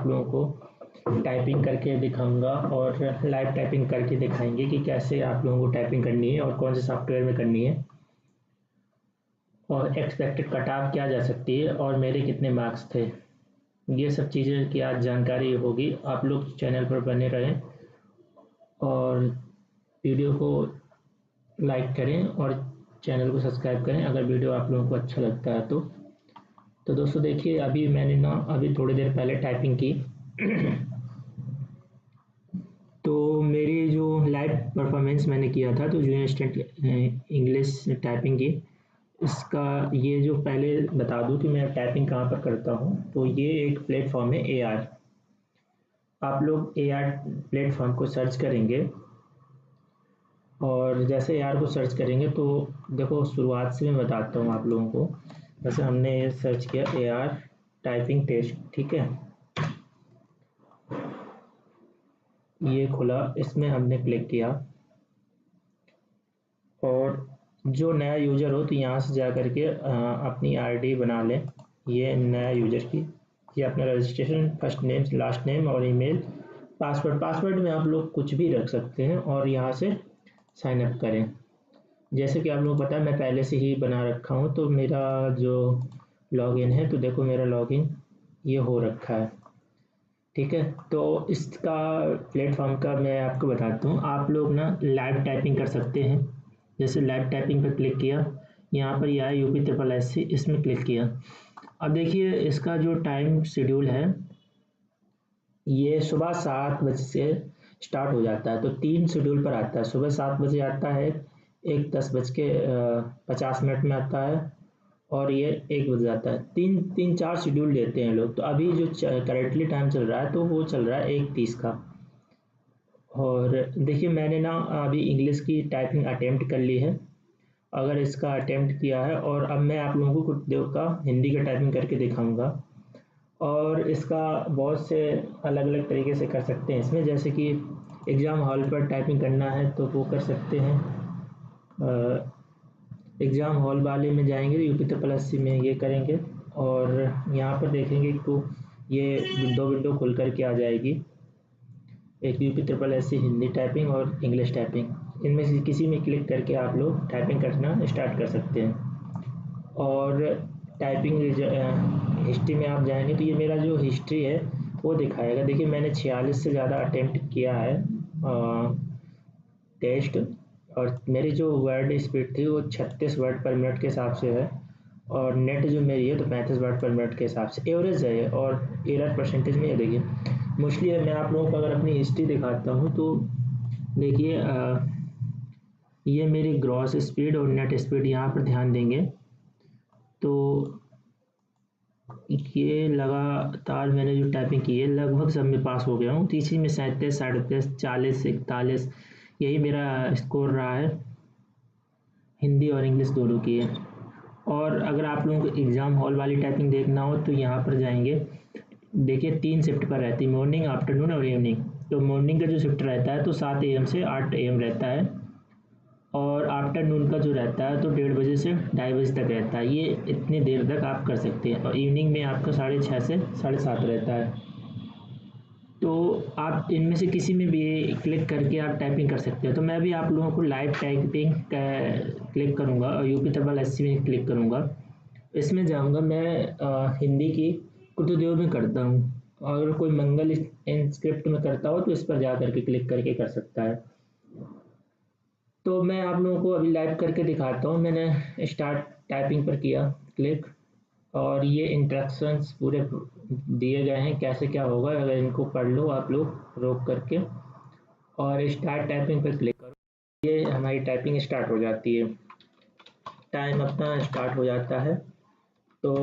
आप लोगों को टाइपिंग करके दिखाऊंगा और लाइव टाइपिंग करके दिखाएंगे कि कैसे आप लोगों को टाइपिंग करनी है और कौन से सॉफ्टवेयर में करनी है और एक्सपेक्टेड कट ऑफ क्या जा सकती है और मेरे कितने मार्क्स थे। ये सब चीज़ें की आज जानकारी होगी। आप लोग चैनल पर बने रहें और वीडियो को लाइक करें और चैनल को सब्सक्राइब करें अगर वीडियो आप लोगों को अच्छा लगता है तो दोस्तों देखिए, अभी मैंने ना अभी थोड़ी देर पहले टाइपिंग की तो मेरी जो लाइव परफॉर्मेंस मैंने किया था तो जूनियर स्टूडेंट इंग्लिश टाइपिंग की, इसका ये जो पहले बता दूं कि मैं टाइपिंग कहाँ पर करता हूँ। तो ये एक प्लेटफॉर्म है AR। आप लोग AR प्लेटफॉर्म को सर्च करेंगे और जैसे AR को सर्च करेंगे तो देखो, शुरुआत से मैं बताता हूँ आप लोगों को। जैसे हमने ये सर्च किया AR टाइपिंग टेस्ट, ठीक है, ये खुला, इसमें हमने क्लिक किया और जो नया यूज़र हो तो यहाँ से जा करके अपनी ID बना लें। ये नया यूज़र की, ये अपना registration, first name, last name और ईमेल, पासवर्ड में आप लोग कुछ भी रख सकते हैं और यहाँ से साइन अप करें। जैसे कि आप लोगों को पता है मैं पहले से ही बना रखा हूँ तो मेरा जो लॉगिन है, तो देखो मेरा लॉगिन ये हो रखा है, ठीक है। तो इसका प्लेटफॉर्म का मैं आपको बताता हूँ। आप लोग ना लाइव टाइपिंग कर सकते हैं। जैसे लाइव टाइपिंग पर क्लिक किया, यहाँ पर यह UP SSC, इसमें क्लिक किया। अब देखिए इसका जो टाइम शेड्यूल है ये सुबह 7 बजे से स्टार्ट हो जाता है। तो 3 शेड्यूल पर आता है, सुबह 7 बजे आता है, एक 10:50 में आता है और ये 1 बजे आता है। 4 शेड्यूल लेते हैं लोग। तो अभी जो करेंटली टाइम चल रहा है तो वो चल रहा है 1:30 का। और देखिए मैंने ना अभी इंग्लिश की टाइपिंग अटेम्प्ट कर ली है, अगर इसका अटेम्प्ट किया है, और अब मैं आप लोगों को कुछ देर का हिंदी का टाइपिंग करके दिखाऊंगा। और इसका बहुत से अलग अलग तरीके से कर सकते हैं इसमें, जैसे कि एग्ज़ाम हॉल पर टाइपिंग करना है तो वो कर सकते हैं। एग्ज़ाम हॉल वाले में जाएंगे UP SSC में ये करेंगे और यहाँ पर देखेंगे तो ये विंडो खुल कर के आ जाएगी, एक UP SSC हिंदी टाइपिंग और इंग्लिश टाइपिंग। इनमें से किसी में क्लिक करके आप लोग टाइपिंग करना स्टार्ट कर सकते हैं। और टाइपिंग हिस्ट्री में आप जाएंगे तो ये मेरा जो हिस्ट्री है वो दिखाएगा। देखिए मैंने 46 से ज़्यादा अटेम्प्ट किया है टेस्ट, और मेरी जो वर्ड स्पीड थी वो 36 वर्ड पर मिनट के हिसाब से है, और नेट जो मेरी है तो 35 वर्ड पर मिनट के हिसाब से एवरेज है। और एरर परसेंटेज में ये देखिए मोस्टली है। मैं आप लोगों को अगर अपनी हिस्ट्री दिखाता हूँ तो देखिए ये मेरी ग्रॉस स्पीड और नेट स्पीड, यहाँ पर ध्यान देंगे तो ये लगातार मैंने जो टाइपिंग की है लगभग सब में पास हो गया हूँ। तो इसी में 37, 37, 40, 41 यही मेरा स्कोर रहा है, हिंदी और इंग्लिश दोनों की है। और अगर आप लोगों को एग्ज़ाम हॉल वाली टाइपिंग देखना हो तो यहाँ पर जाएंगे। देखिए 3 शिफ्ट पर रहती है, मॉर्निंग, आफ्टरनून और इवनिंग। तो मॉर्निंग का जो शिफ्ट रहता है तो 7 AM से 8 AM रहता है, और आफ्टरनून का जो रहता है तो 1:30 बजे से 2:30 बजे तक रहता है। ये इतनी देर तक आप कर सकते हैं। और इवनिंग में आपका 6:30 से 7:30 रहता है। तो आप इनमें से किसी में भी क्लिक करके आप टाइपिंग कर सकते हैं। तो मैं भी आप लोगों को लाइव टाइपिंग क्लिक करूँगा और UP SSC में क्लिक करूँगा। इसमें जाऊँगा मैं हिंदी की कुतुदेव में करता हूँ। अगर कोई मंगल इंस्क्रिप्ट में करता हो तो इस पर जा करके क्लिक करके कर सकता है। तो मैं आप लोगों को अभी लाइव करके दिखाता हूँ। मैंने स्टार्ट टाइपिंग पर किया क्लिक, और ये इंस्ट्रक्शंस पूरे दिए गए हैं कैसे क्या होगा। अगर इनको पढ़ लो आप लोग रोक करके और स्टार्ट टाइपिंग पर क्लिक करो, ये हमारी टाइपिंग स्टार्ट हो जाती है, टाइम अपना स्टार्ट हो जाता है। तो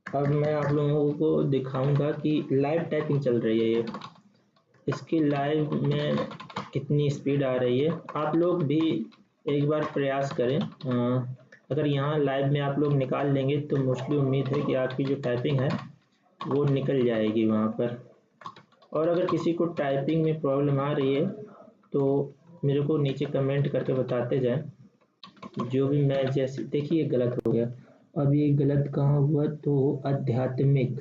अब मैं आप लोगों को दिखाऊंगा कि लाइव टाइपिंग चल रही है ये, इसकी लाइव में कितनी स्पीड आ रही है। आप लोग भी एक बार प्रयास करें। अगर यहाँ लाइव में आप लोग निकाल लेंगे तो मोस्टली उम्मीद है कि आपकी जो टाइपिंग है वो निकल जाएगी वहाँ पर। और अगर किसी को टाइपिंग में प्रॉब्लम आ रही है तो मेरे को नीचे कमेंट करके बताते जाएं, जो भी मैं जैसे देखिए गलत हो गया। अब ये गलत कहाँ हुआ, तो आध्यात्मिक,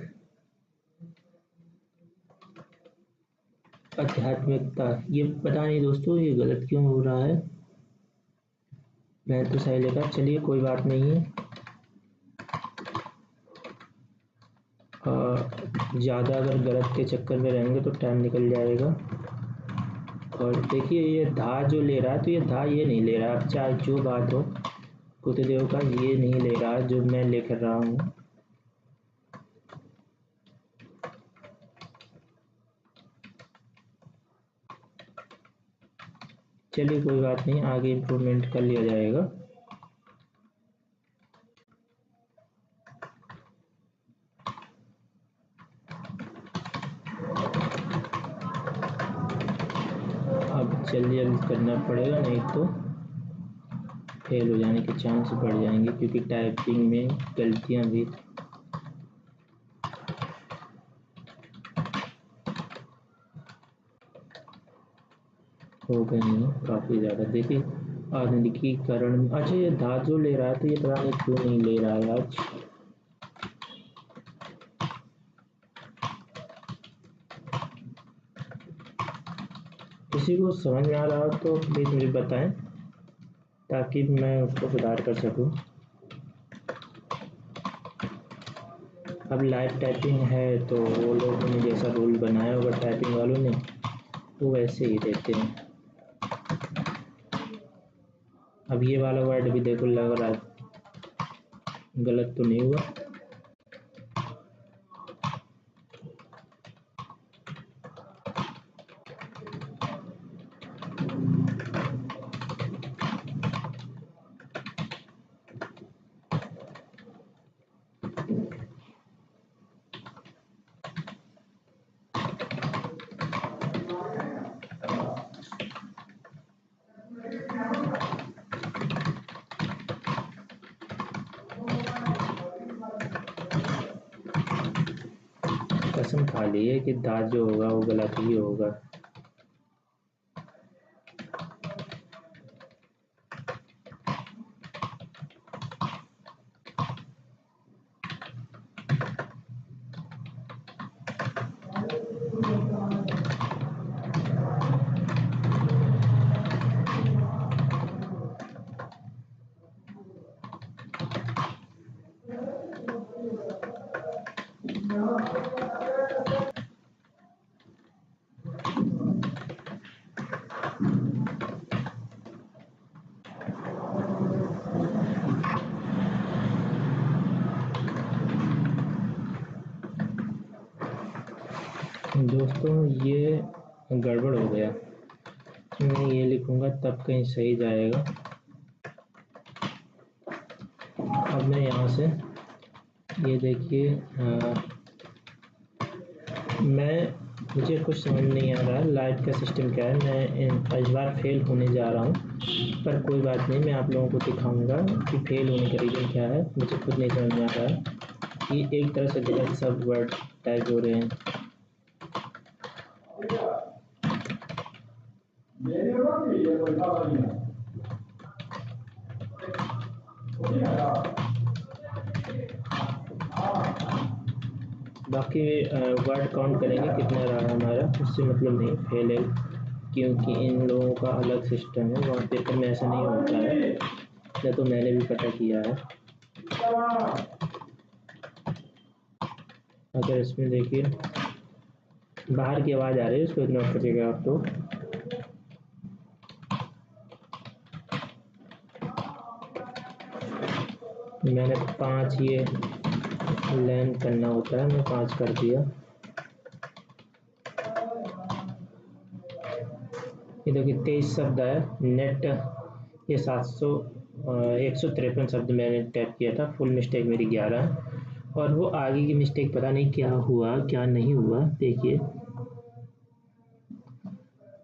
आध्यात्मिकता, ये पता नहीं दोस्तों ये गलत क्यों हो रहा है। मैं तो सही लिखा, चलिए कोई बात नहीं है। ज़्यादा अगर गलत के चक्कर में रहेंगे तो टाइम निकल जाएगा। और देखिए ये धा जो ले रहा है, तो ये धा ये नहीं ले रहा है, अब चाहे जो बात हो कुतदेव का, ये नहीं ले रहा है जो मैं लेकर रहा हूँ। चलिए कोई बात नहीं, आगे इम्प्रूवमेंट कर लिया जाएगा। अब जल्दी जल्दी करना पड़ेगा, नहीं तो फेल हो जाने के चांस बढ़ जाएंगे, क्योंकि टाइपिंग में गलतियाँ भी हो गई हैं काफ़ी ज़्यादा। देखिए आधुनिकीकरण, अच्छा ये धातु ले रहा है, तो ये पता नहीं क्यों नहीं ले रहा है आज। किसी को समझ में आ रहा हो तो प्लीज़ मुझे बताएं, ताकि मैं उसको सुधार कर सकूं। अब लाइव टाइपिंग है तो वो लोगों ने जैसा रूल बनाया होगा टाइपिंग वालों ने, वो वैसे ही देते हैं। अब ये वाला वर्ड भी देखो लग रहा है गलत तो नहीं हुआ। कसम खा ली है कि दाज जो होगा वो गलत ही होगा। दोस्तों ये गड़बड़ हो गया, मैं ये लिखूंगा तब कहीं सही जाएगा। अब मैं यहाँ से ये देखिए, मुझे कुछ समझ नहीं आ रहा है लाइट का सिस्टम क्या है। मैं इस बार फेल होने जा रहा हूँ, पर कोई बात नहीं, मैं आप लोगों को दिखाऊंगा कि फेल होने का रीज़न क्या है। मुझे खुद नहीं समझ में आ रहा है कि एक तरह से गलत सब वर्ड टाइप हो रहे हैं। बाकी वर्ड काउंट करेंगे कितना रहा हमारा, उससे मतलब नहीं, फेल है, क्योंकि इन लोगों का अलग सिस्टम है, वहाँ पेपर में ऐसा नहीं होता है, या तो मैंने भी पता किया है। अगर इसमें देखिए बाहर की आवाज़ आ रही है, उसको इग्नोर करिएगा आप तो। मैंने 5 ये लैंड करना होता है, मैं 5 कर दिया। ये देखिए 23 शब्द है नेट, ये 153 शब्द मैंने टाइप किया था, फुल मिस्टेक मेरी 11 है, और वो आगे की मिस्टेक पता नहीं क्या हुआ क्या नहीं हुआ। देखिए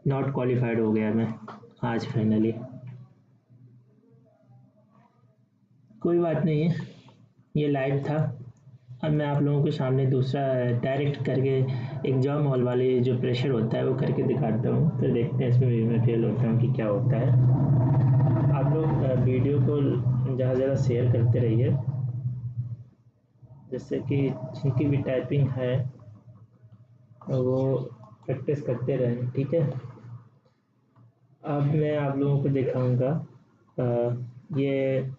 नॉट क्वालिफाइड हो गया मैं आज फाइनली। कोई बात नहीं है, ये लाइव था। अब मैं आप लोगों के सामने दूसरा डायरेक्ट करके एग्जाम हॉल वाले जो प्रेशर होता है वो करके दिखाता हूँ, फिर देखते हैं इसमें भी मैं फेल होता हूँ कि क्या होता है। आप लोग वीडियो को ज़्यादा ज़्यादा शेयर करते रहिए, जिससे कि जिनकी भी टाइपिंग है वो प्रैक्टिस करते रहें, ठीक है। अब मैं आप लोगों को दिखाऊंगा ये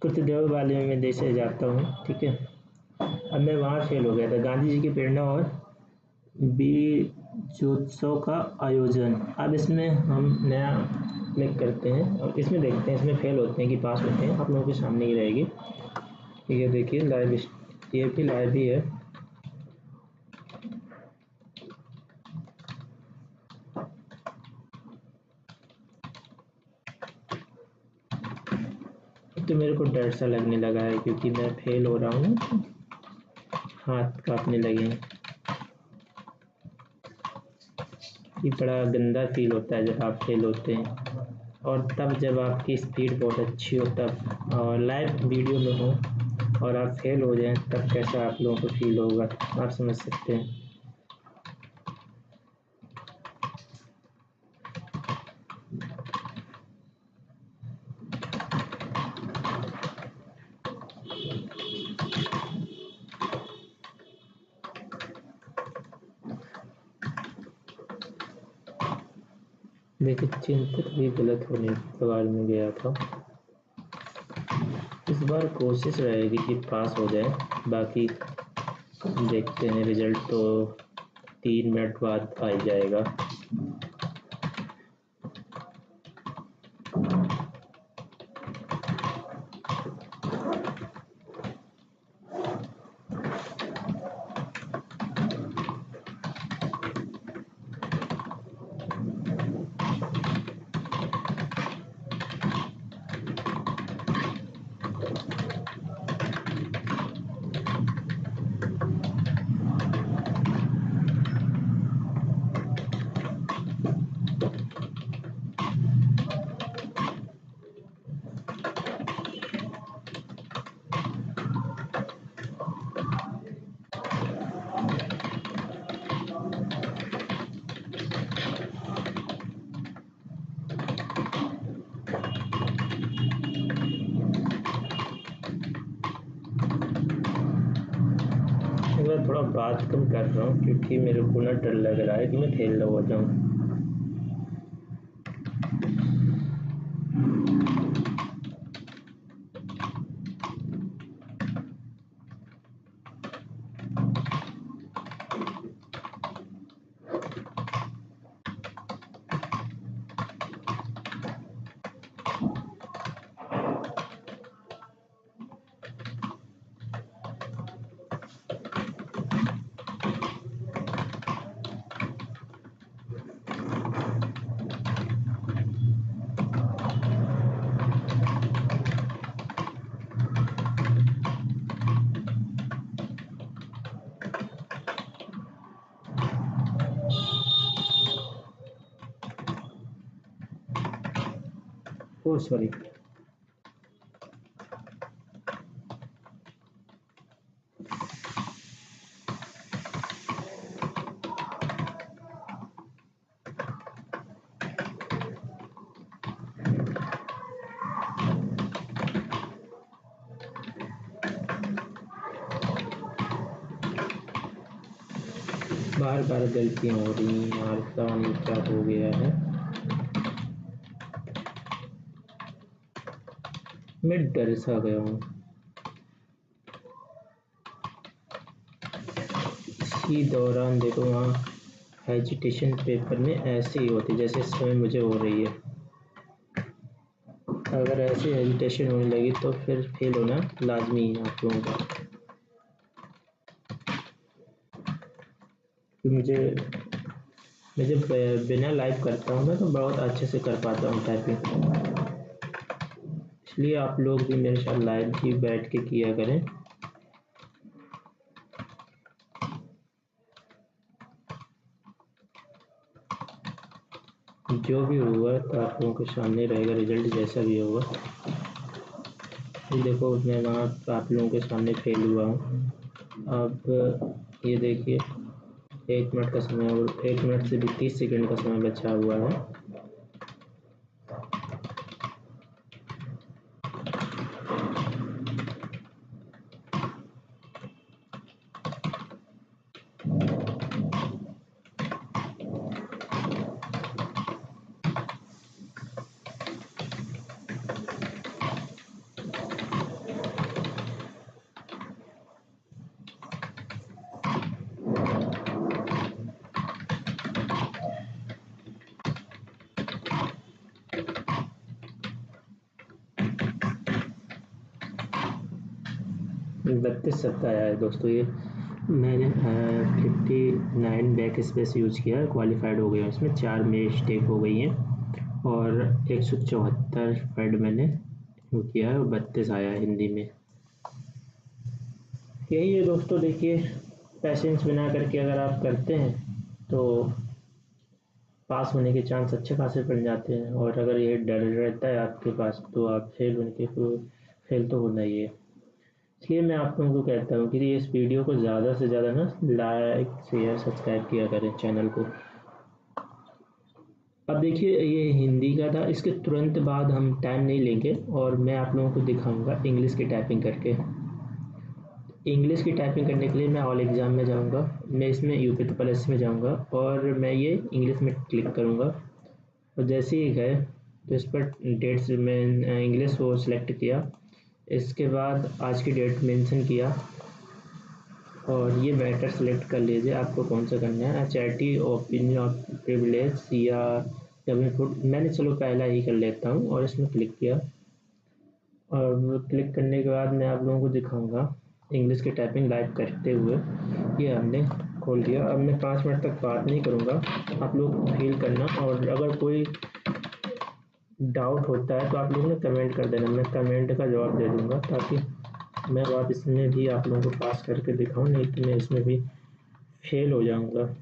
कुछ देर वाले में देश से जाता हूँ, ठीक है। अब मैं वहाँ फेल हो गया था, गांधी जी की प्रेरणा और बीजोत्सव का आयोजन। अब इसमें हम नया क्लिक करते हैं और इसमें देखते हैं, इसमें फेल होते हैं कि पास होते हैं, आप लोगों के सामने ही रहेगी, ठीक है। देखिए लाइव, ये भी लाइव ही है। तो मेरे को डर सा लगने लगा है क्योंकि मैं फेल हो रहा हूँ, हाथ कांपने लगे हैं। ये बड़ा गंदा फील होता है जब आप फेल होते हैं, और तब जब आपकी स्पीड बहुत अच्छी हो तब, और लाइव वीडियो में हो और आप फेल हो जाएं तब कैसा आप लोगों को फील होगा, आप समझ सकते हैं। देखिए चिंतित भी गलत होने के बारे में गया था। इस बार कोशिश रहेगी कि पास हो जाए, बाकी देखते हैं, रिजल्ट तो 3 मिनट बाद आ ही जाएगा। मैं थोड़ा बात कम कर रहा हूँ क्योंकि मेरे को ना डर लग रहा है कि मैं फेल ना हो जाऊँ। Oh sorry. बार बार गलतियाँ हो रही हैं यार, पता नहीं क्या हो गया है। मैं डर सा गया हूँ। इसी दौरान देखो वहाँ हेजिटेशन पेपर में ऐसे ही होती जैसे इस समय मुझे हो रही है। अगर ऐसे हेजिटेशन होने लगी तो फिर फेल होना लाजमी है आप लोगों का। मुझे मैं जब बिना लाइव करता हूँ ना तो बहुत अच्छे से कर पाता हूँ टाइपिंग, इसलिए आप लोग भी मेरे साथ लाइव ही बैठ के किया करें। जो भी होगा तो आप लोगों के सामने रहेगा, रिजल्ट जैसा भी होगा। ये देखो मैं वहाँ आप लोगों के सामने फेल हुआ हूँ। अब ये देखिए 1 मिनट का समय और 1 मिनट से भी 30 सेकंड का समय बचा हुआ है। 32 शब्द आया है दोस्तों। ये मैंने 59 बैक स्पेस यूज किया है, क्वालिफाइड हो गया। इसमें 4 मिस्टेक हो गई हैं और 174 वर्ड मैंने वो किया है और 32 आया है हिंदी में। यही है दोस्तों, देखिए पैशेंस बना करके अगर आप करते हैं तो पास होने के चांस अच्छे खासे बन जाते हैं, और अगर ये डर रहता है आपके पास तो आप फेल होने के फेल तो होना ही है। इसलिए मैं आप लोगों को कहता हूँ कि इस वीडियो को ज़्यादा से ज़्यादा ना लाइक शेयर सब्सक्राइब किया करें चैनल को। अब देखिए ये हिंदी का था, इसके तुरंत बाद हम टाइम नहीं लेंगे और मैं आप लोगों को दिखाऊंगा इंग्लिश की टाइपिंग करके। इंग्लिश की टाइपिंग करने के लिए मैं ऑल एग्ज़ाम में जाऊंगा, मैं इसमें यूपी प्लस में जाऊंगा और मैं ये इंग्लिश में क्लिक करूंगा और जैसे ही गए तो इस पर डेट्स में इंग्लिश को सिलेक्ट किया। इसके बाद आज की डेट मेंशन किया और ये मैटर सेलेक्ट कर लीजिए आपको कौन सा करना है, चैरिटी, ओपिनियन ऑफ प्रिविलेज या गवर्नमेंट फूड। मैंने चलो पहला ही कर लेता हूँ और इसमें क्लिक किया और क्लिक करने के बाद मैं आप लोगों को दिखाऊंगा इंग्लिश की टाइपिंग लाइव करते हुए। ये हमने खोल दिया। अब मैं 5 मिनट तक बात नहीं करूँगा, आप लोग फील करना, और अगर कोई डाउट होता है तो आप लोग ना कमेंट कर देना, मैं कमेंट का जवाब दे दूँगा ताकि मैं आप इसमें भी आप लोगों को पास करके दिखाऊँ, नहीं तो मैं इसमें भी फेल हो जाऊँगा।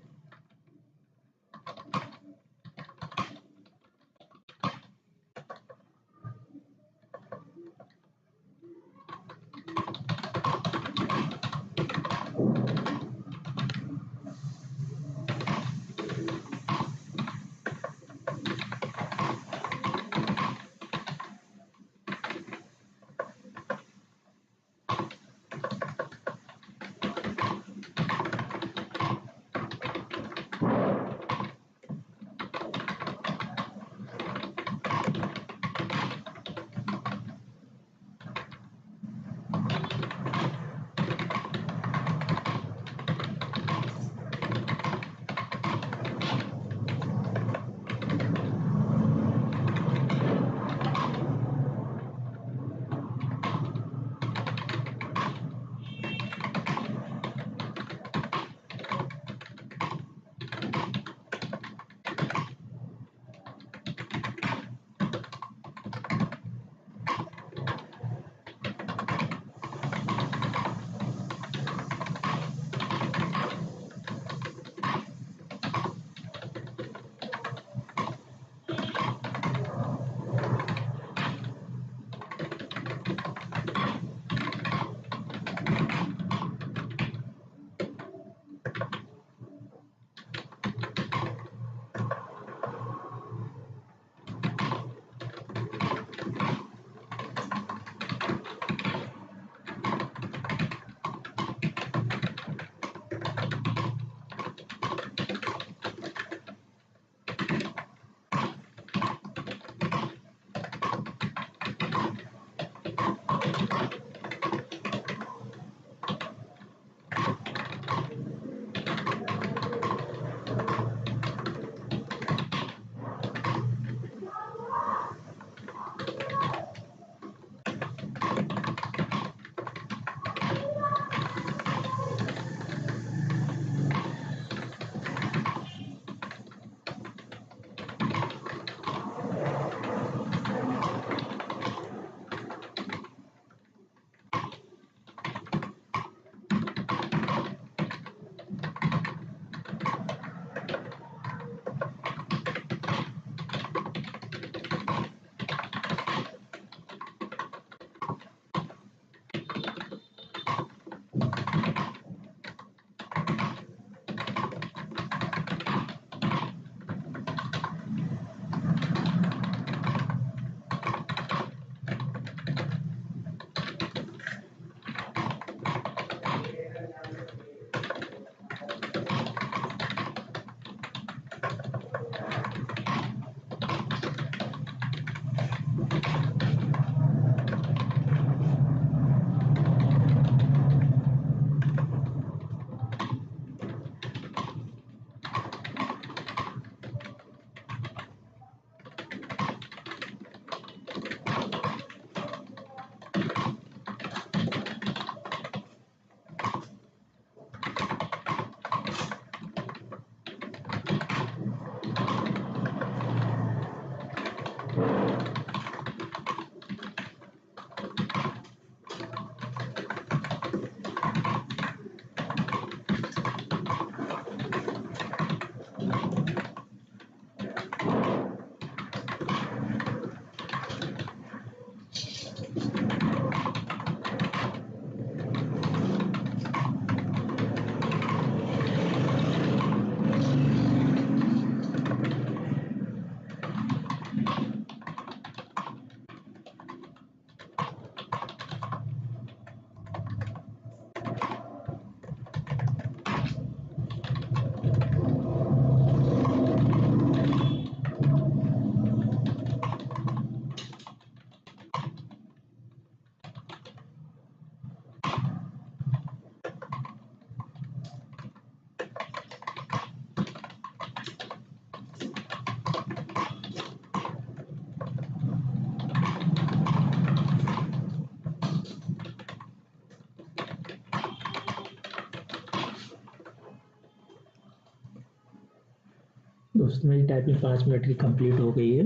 दोस्तों मेरी टाइपिंग 5 मिनट की कंप्लीट हो गई है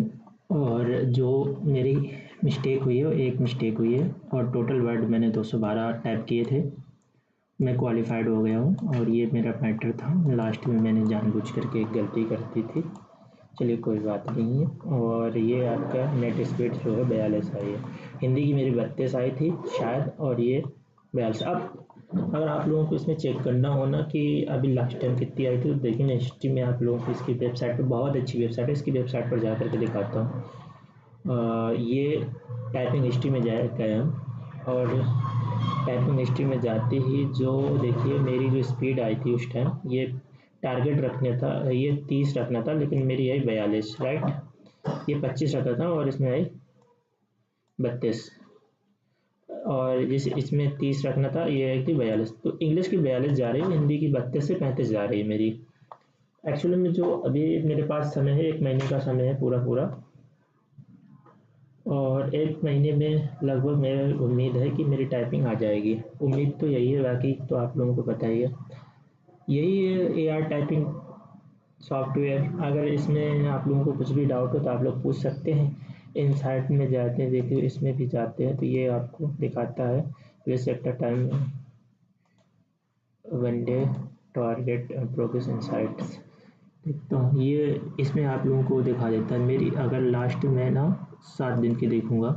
और जो मेरी मिस्टेक हुई है वो एक मिस्टेक हुई है और टोटल वर्ड मैंने 212 टाइप किए थे। मैं क्वालिफाइड हो गया हूँ और ये मेरा मैटर था। लास्ट में मैंने जानबूझ करके एक गलती कर दी थी। चलिए कोई बात नहीं है। और ये आपका नेट स्पीड जो है 42 आई है। हिंदी की मेरी 32 आई थी शायद और ये 42। अब अगर आप लोगों को इसमें चेक करना हो ना कि अभी लास्ट टाइम कितनी आई थी, तो देखिए मैं हिस्ट्री में आप लोगों को इसकी वेबसाइट पर, बहुत अच्छी वेबसाइट है, इसकी वेबसाइट पर जा करके दिखाता हूँ। ये टाइपिंग हिस्ट्री में गए हम और टाइपिंग हिस्ट्री में जाते ही जो देखिए मेरी जो स्पीड आई थी उस टाइम, ये टारगेट रखना था, ये 30 रखना था लेकिन मेरी आई 42, राइट। ये 25 रखा था और इसमें आई 32 और इसमें 30 रखना था, ये आई थी 42। तो इंग्लिश की 42 जा रही है, हिंदी की 32 से 35 जा रही है मेरी। एक्चुअली में जो अभी मेरे पास समय है, 1 महीने का समय है पूरा पूरा, और 1 महीने में लगभग मेरी उम्मीद है कि मेरी टाइपिंग आ जाएगी। उम्मीद तो यही है, बाकी तो आप लोगों को पता ही है। यही है एआर टाइपिंग सॉफ्टवेयर। अगर इसमें आप लोगों को कुछ भी डाउट हो तो आप लोग पूछ सकते हैं। इनसाइट में जाते हैं, देखिए इसमें भी जाते हैं तो ये आपको दिखाता है waste at time one day target progress insights. देखता हूँ ये इसमें आप लोगों को दिखा देता है मेरी। अगर लास्ट में ना 7 दिन की देखूँगा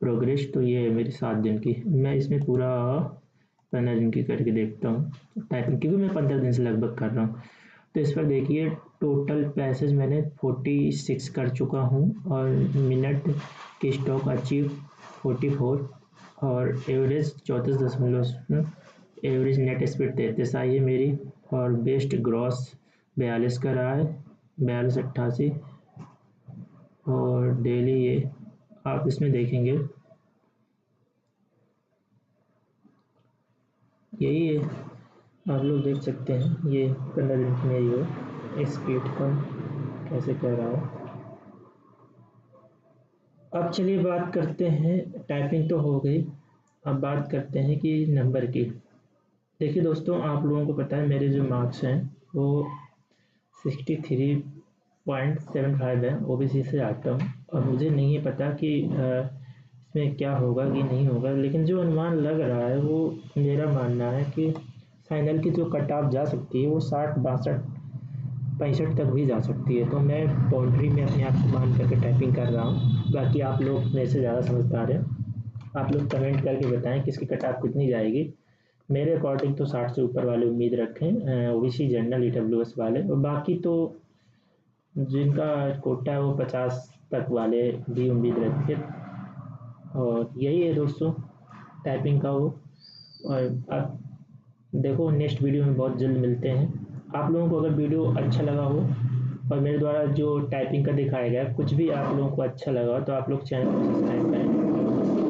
प्रोग्रेस, तो ये है मेरी 7 दिन की। मैं इसमें पूरा 15 दिन की करके देखता हूँ टाइपिंग, क्योंकि मैं 15 दिन से लगभग कर रहा हूँ। तो इस पर देखिए टोटल पैसेज मैंने 46 कर चुका हूँ और मिनट की स्टॉक अचीव 44 और एवरेज 34.0, एवरेज नेट स्पीड 33 आई है मेरी और बेस्ट ग्रॉस 42 का रहा है, 4288। और डेली ये आप इसमें देखेंगे यही है, आप लोग देख सकते हैं ये 15 दिन की मेरी हो स्पीड कम कैसे कर रहा हूँ। अब चलिए बात करते हैं, टाइपिंग तो हो गई, अब बात करते हैं कि नंबर की। देखिए दोस्तों आप लोगों को पता है मेरे जो मार्क्स हैं वो 63.75 है, ओबीसी से आता हूँ और मुझे नहीं है पता कि इसमें क्या होगा कि नहीं होगा, लेकिन जो अनुमान लग रहा है वो मेरा मानना है कि फाइनल की जो कट ऑफ जा सकती है वो 60 62 65 तक भी जा सकती है। तो मैं बाउंड्री में अपने आप को मान करके टाइपिंग कर रहा हूँ। बाकी आप लोग मेरे से ज़्यादा समझदार हैं, आप लोग कमेंट करके बताएं कि इसकी कट ऑफ कितनी जाएगी। मेरे अकॉर्डिंग तो 60 से ऊपर वाले उम्मीद रखें, ओबीसी जनरल ईडब्ल्यूएस वाले, और बाकी तो जिनका कोटा है वो 50 तक वाले भी उम्मीद रखें। और यही है दोस्तों टाइपिंग का वो। और अब देखो नेक्स्ट वीडियो में बहुत जल्द मिलते हैं। आप लोगों को अगर वीडियो अच्छा लगा हो और मेरे द्वारा जो टाइपिंग का दिखाया गया कुछ भी आप लोगों को अच्छा लगा हो तो आप लोग चैनल को सब्सक्राइब करें।